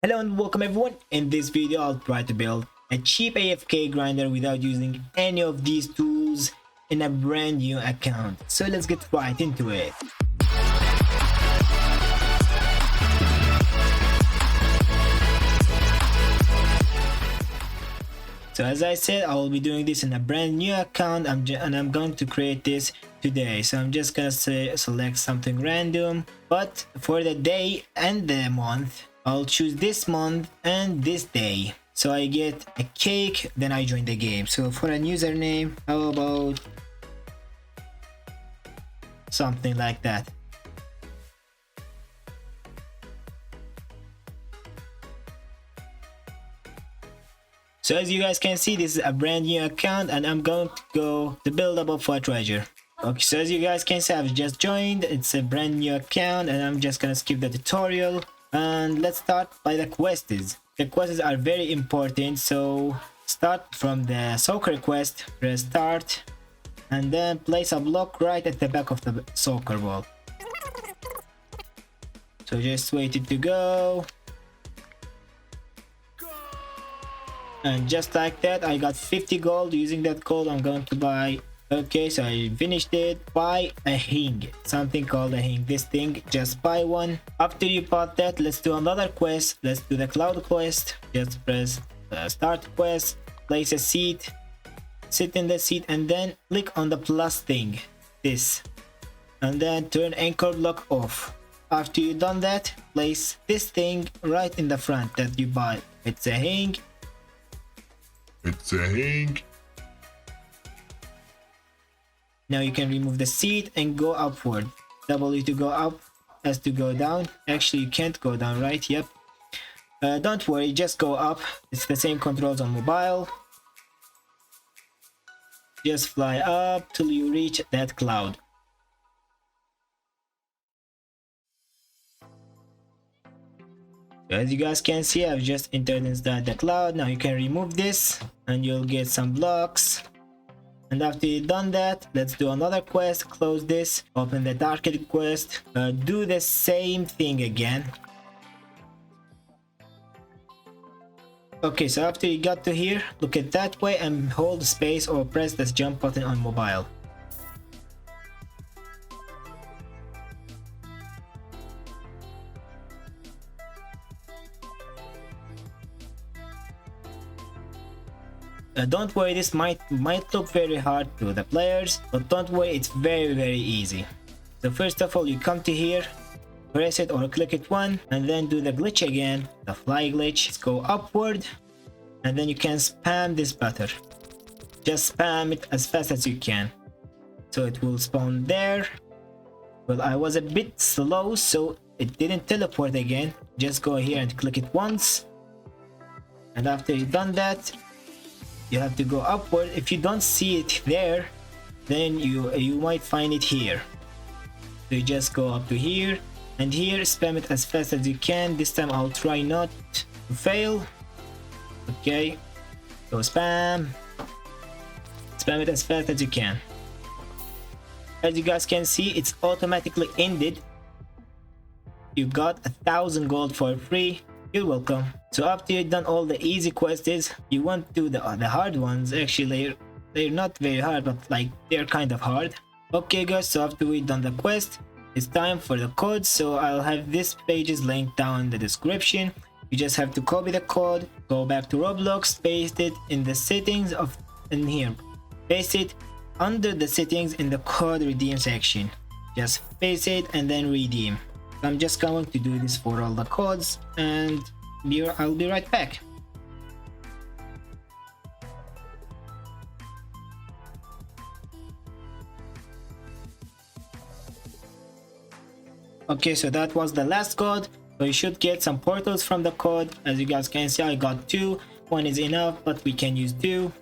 Hello and welcome everyone. In this video I'll try to build a cheap AFK grinder without using any of these tools in a brand new account. So let's get right into it. So as I said, I will be doing this in a brand new account and I'm going to create this today. So I'm just gonna select something random, but for the day and the month I'll choose this month and this day. So I get a cake, then I join the game. So for a username, how about something like that? So as you guys can see, this is a brand new account and I'm going to go to build up for treasure. Okay, so as you guys can see, I've just joined. It's a brand new account and I'm just gonna skip the tutorial. And let's start by the quests. The quests are very important, so start from the soccer quest, press start, and then place a block right at the back of the soccer ball. So just wait it to go. And just like that, I got 50 gold. Using that gold, I'm going to buy. Okay, so I finished it. Buy a hing, something called a hing. This thing, just buy one. After you bought that, let's do another quest. Let's do the cloud quest. Just press start quest, place a seat, sit in the seat, and then click on the plus thing, this, and then turn anchor block off. After you done that, place this thing right in the front that you bought. It's a hing. It's a hing. Now you can remove the seat and go upward. W to go up, S to go down. Actually, you can't go down, right? Yep. Don't worry, just go up. It's the same controls on mobile. Just fly up till you reach that cloud. So as you guys can see, I've just entered inside the cloud. Now you can remove this and you'll get some blocks. And after you've done that, let's do another quest. Close this, open the darkened quest, do the same thing again. Okay, so after you got to here, look at that way and hold space or press this jump button on mobile. Don't worry, this might look very hard to the players, but don't worry, it's very easy. So first of all, you come to here, press it or click it one, and then do the glitch again, the fly glitch. Let's go upward, and then you can spam this button. Just spam it as fast as you can, so it will spawn there. Well, I was a bit slow, so it didn't teleport again. Just go here and click it once, and after you've done that, you have to go upward. If you don't see it there, then you might find it here. So you just go up to here, and here spam it as fast as you can. This time I'll try not to fail. Okay, so spam it as fast as you can. As you guys can see, it's automatically ended. You got 1,000 gold for free. You're welcome. So after you've done all the easy quests, you want to do the hard ones. Actually, they're not very hard, but like they're kind of hard. Okay guys, so after we've done the quest, it's time for the code. So I'll have this page's linked down in the description. You just have to copy the code, go back to Roblox, paste it in the settings in here, paste it under the settings in the code redeem section. Just paste it and then redeem. I'm just going to do this for all the codes, and I'll be right back. Okay, so that was the last code. So you should get some portals from the code. As you guys can see, I got 2. 1 is enough, but we can use 2.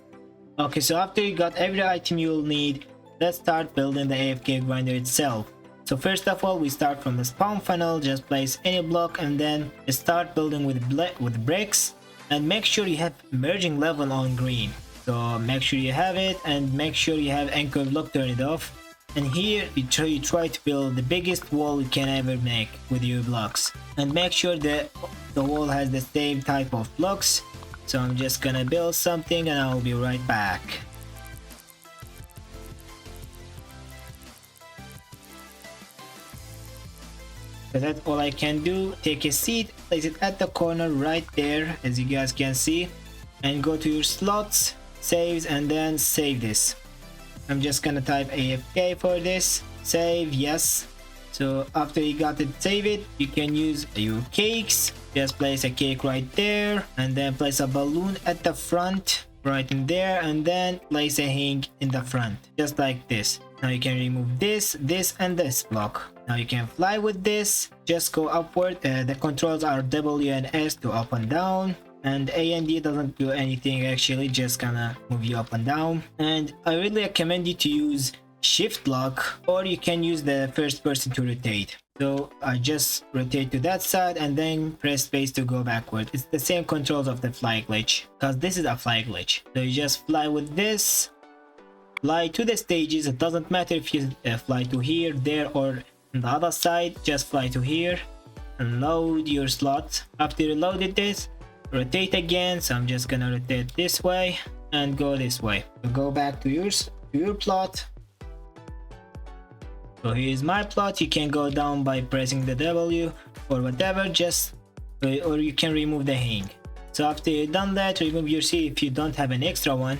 Okay, so after you got every item you'll need, let's start building the AFK grinder itself. So first of all, we start from the spawn funnel. Just place any block and then start building with bricks, and make sure you have merging level on green. So make sure you have it, and make sure you have anchor block turned off. And here you try to build the biggest wall you can ever make with your blocks, and make sure the the wall has the same type of blocks. So I'm just gonna build something and I'll be right back. So that's all I can do. Take a seat, place it at the corner right there, as you guys can see, and go to your slots, saves, and then save this. I'm just gonna type AFK for this. Save, yes. So after you got it, save it, you can use your cakes. Just place a cake right there, and then place a balloon at the front, right in there, and then place a hang in the front, just like this. Now you can remove this, this, and this block. Now you can fly with this. Just go upward. The controls are W and S to up and down, and A and D doesn't do anything actually, just gonna move you up and down. And I really recommend you to use shift lock, or you can use the first person to rotate. So I just rotate to that side and then press space to go backward. It's the same controls of the fly glitch, because this is a fly glitch. So you just fly with this, fly to the stages. It doesn't matter if you fly to here, there, or on the other side. Just fly to here and load your slot. After you loaded this, rotate again. So I'm just gonna rotate this way and go this way. So go back to your plot. So here's my plot. You can go down by pressing the W or whatever, just or you can remove the hang. So after you've done that, remove your seat if you don't have an extra one.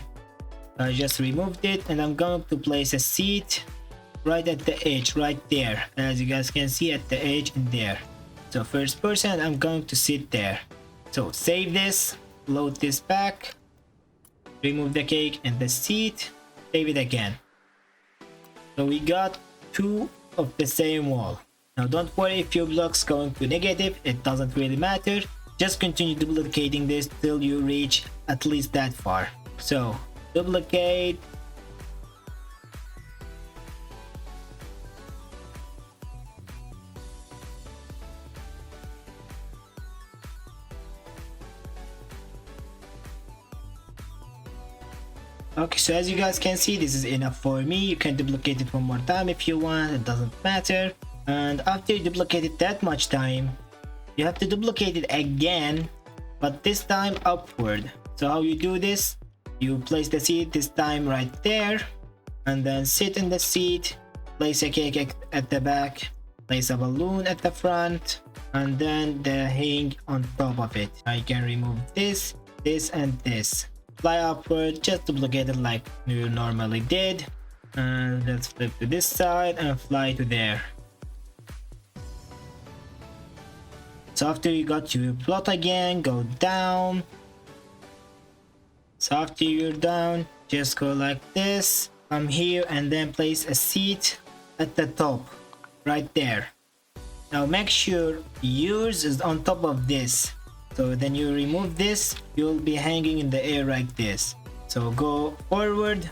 I just removed it, and I'm going to place a seat right at the edge, right there, as you guys can see, at the edge and there. So first person, I'm going to sit there. So save this, load this back, remove the cake and the seat, save it again. So we got two of the same wall. Now don't worry if your block's going to negative, it doesn't really matter. Just continue duplicating this till you reach at least that far. So duplicate, okay, so as you guys can see, this is enough for me. You can duplicate it one more time if you want, it doesn't matter. And after you duplicate it that much time, you have to duplicate it again, but this time upward. So how you do this, you place the seat this time right there, and then sit in the seat, place a cake at the back, place a balloon at the front, and then the hang on top of it. Now you can remove this, this, and this. Fly upward, just duplicate it like you normally did, and let's flip to this side and fly to there. So after you got your plot again, go down. So after you're down, just go like this, come here, and then place a seat at the top right there. Now make sure yours is on top of this. So then you remove this, you'll be hanging in the air like this. So go forward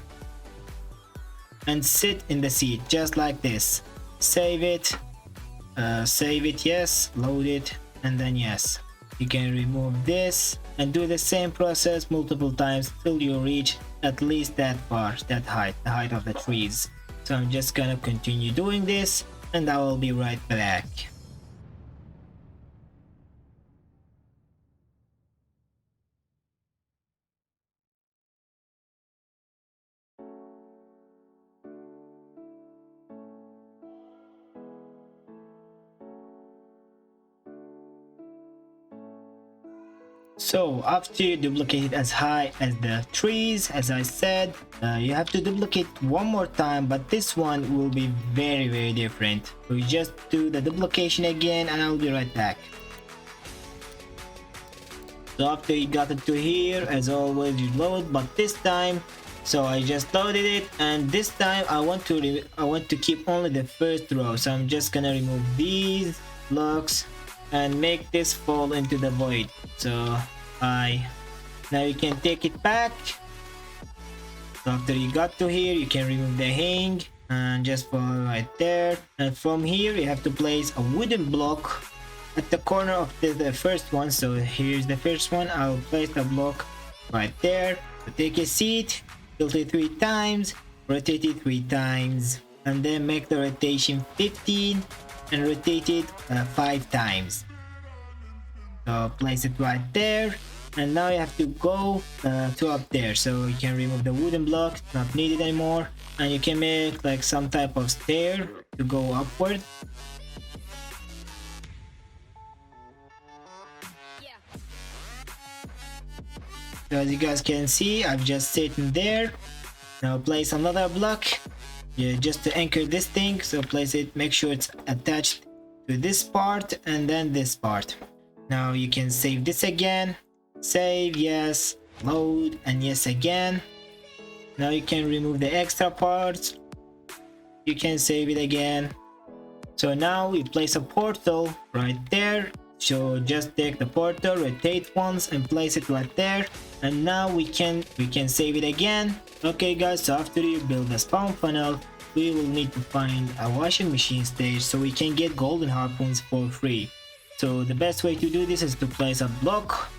and sit in the seat just like this. Save it, yes, load it, and then yes. You can remove this and do the same process multiple times till you reach at least that far, that height, the height of the trees. So I'm just gonna continue doing this and I will be right back. So after you duplicate it as high as the trees, as I said, you have to duplicate one more time, but this one will be very different. So you just do the duplication again and I'll be right back. So after you got it to here, as always you load, but this time, so I just loaded it, and this time I want to keep only the first row. So I'm just gonna remove these blocks and make this fall into the void. So now you can take it back. So after you got to here, you can remove the hang and just fall right there. And from here you have to place a wooden block at the corner of the first one. So here's the first one. I'll place the block right there. So take a seat, tilt it 3 times, rotate it 3 times, and then make the rotation 15 and rotate it 5 times. So place it right there, and now you have to go to up there, so you can remove the wooden block, not needed anymore, and you can make like some type of stair to go upward. So as you guys can see, I've just sitting there. Now place another block, just to anchor this thing. So place it, make sure it's attached to this part and then this part. Now you can save this again. Save, yes, load, and yes again. Now you can remove the extra parts. You can save it again. So now we place a portal right there. So just take the portal, rotate once and place it right there. And now we can save it again. Okay guys, so after you build a spawn funnel, we will need to find a washing machine stage so we can get golden harpoons for free. So the best way to do this is to place a block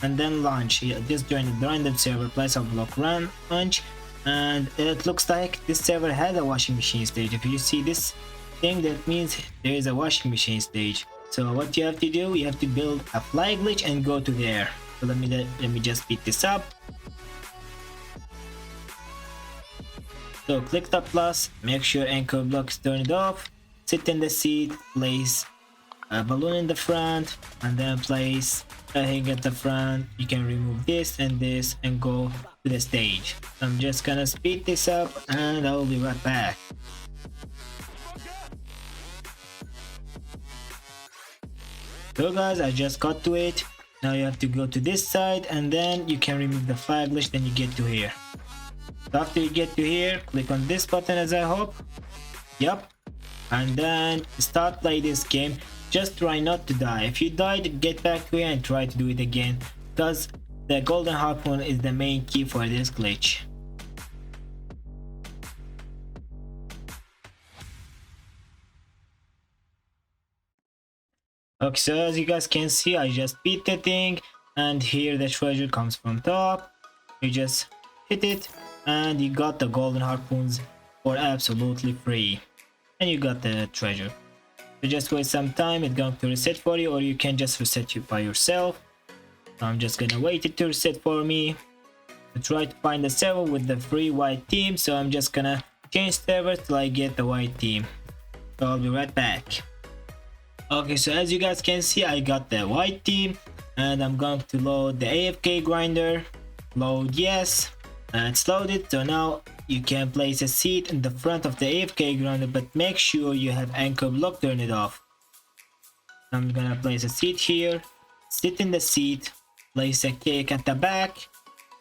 and then launch. Just join the random server, place a block, run, launch, and it looks like this server has a washing machine stage. If you see this thing, that means there is a washing machine stage. So what you have to do, you have to build a fly glitch and go to there. So let me just speed this up. So click the plus, make sure anchor block is turned off, sit in the seat, place a balloon in the front, and then place a thing at the front. You can remove this and go to the stage. I'm just gonna speed this up and I will be right back. So guys, I just got to it. Now you have to go to this side and then you can remove the fly glitch, then you get to here. So after you get to here, click on this button as I hope. Yep. And then start play this game. Just try not to die. If you died, get back to here and try to do it again, because the golden harpoon is the main key for this glitch. Okay, so as you guys can see, I just beat the thing, and here the treasure comes from top. You just hit it and you got the golden harpoons for absolutely free, and you got the treasure. So just wait some time, it's going to reset for you, or you can just reset it by yourself. So I'm just gonna wait it to reset for me. To try to find the server with the free white team, so I'm just gonna change server till I get the white team. So I'll be right back. Okay, so as you guys can see, I got the white team, and I'm going to load the Afk Grinder. Load, yes, it's loaded. So now you can place a seat in the front of the Afk Grinder, but make sure you have anchor block turned off. I'm gonna place a seat here, sit in the seat, place a cake at the back,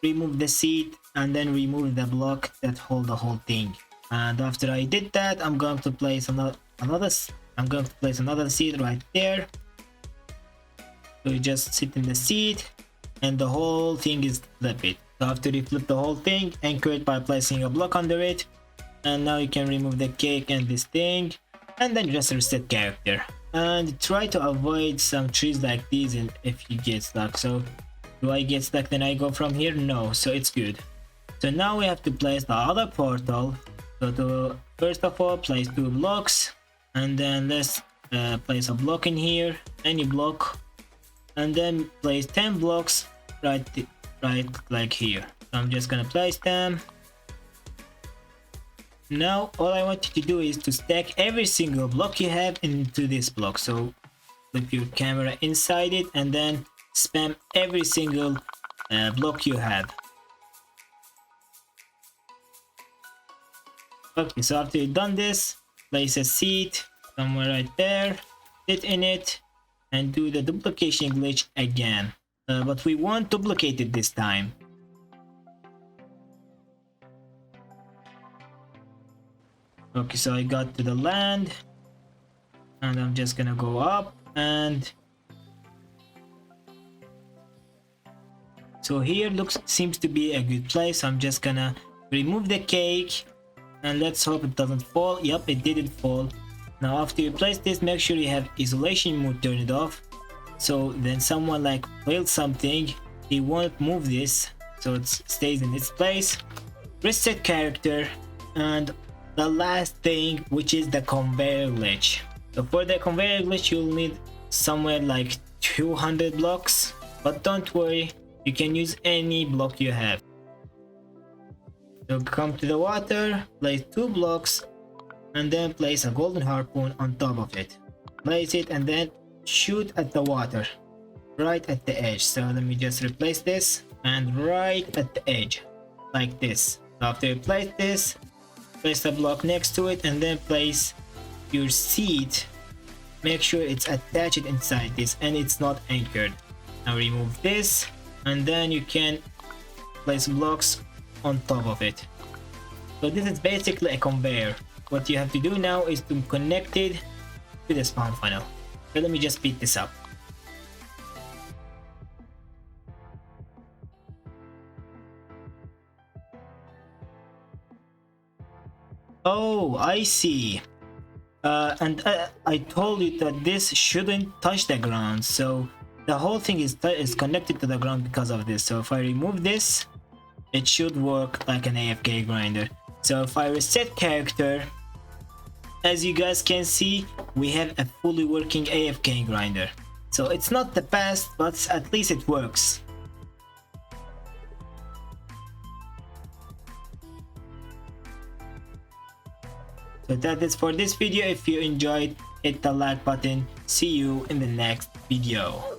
remove the seat, and then remove the block that hold the whole thing. And after I did that, I'm going to place another seat right there. So you just sit in the seat and the whole thing is flipped. So after you flip the whole thing, anchor it by placing a block under it, and now you can remove the cake and this thing, and then just reset character. And try to avoid some trees like these and if you get stuck. So do I get stuck then I go from here? No, so it's good. So now we have to place the other portal. So to first of all place 2 blocks, and then let's place a block in here, any block, and then place 10 blocks right like here. So I'm just gonna place them. Now all I want you to do is to stack every single block you have into this block. So flip your camera inside it and then spam every single block you have. Okay, so after you've done this, place a seat somewhere right there, sit in it, and do the duplication glitch again. But we won't duplicate it this time. Okay, so I got to the land, and I'm just gonna go up, and so here seems to be a good place. I'm just gonna remove the cake, and let's hope it doesn't fall. Yep, it didn't fall. Now after you place this, make sure you have isolation mode turned off, so then someone like failed something, he won't move this, so it stays in its place. Reset character, and the last thing, which is the conveyor ledge. So for the conveyor glitch, you'll need somewhere like 200 blocks, but don't worry, you can use any block you have. So come to the water, place 2 blocks, and then place a golden harpoon on top of it. Place it and then shoot at the water, right at the edge. So let me just replace this, and right at the edge, like this. After you place this, place the block next to it, and then place your seed. Make sure it's attached inside this and it's not anchored. Now remove this, and then you can place blocks on top of it. So this is basically a conveyor. What you have to do now is to connect it to the spawn funnel. So let me just speed this up. Oh, I see. I told you that this shouldn't touch the ground, so the whole thing is connected to the ground because of this. So if I remove this, it should work like an AFK grinder. So if I reset character, as you guys can see, we have a fully working AFK grinder. So it's not the best, but at least it works. So that is for this video. If you enjoyed, hit the like button. See you in the next video.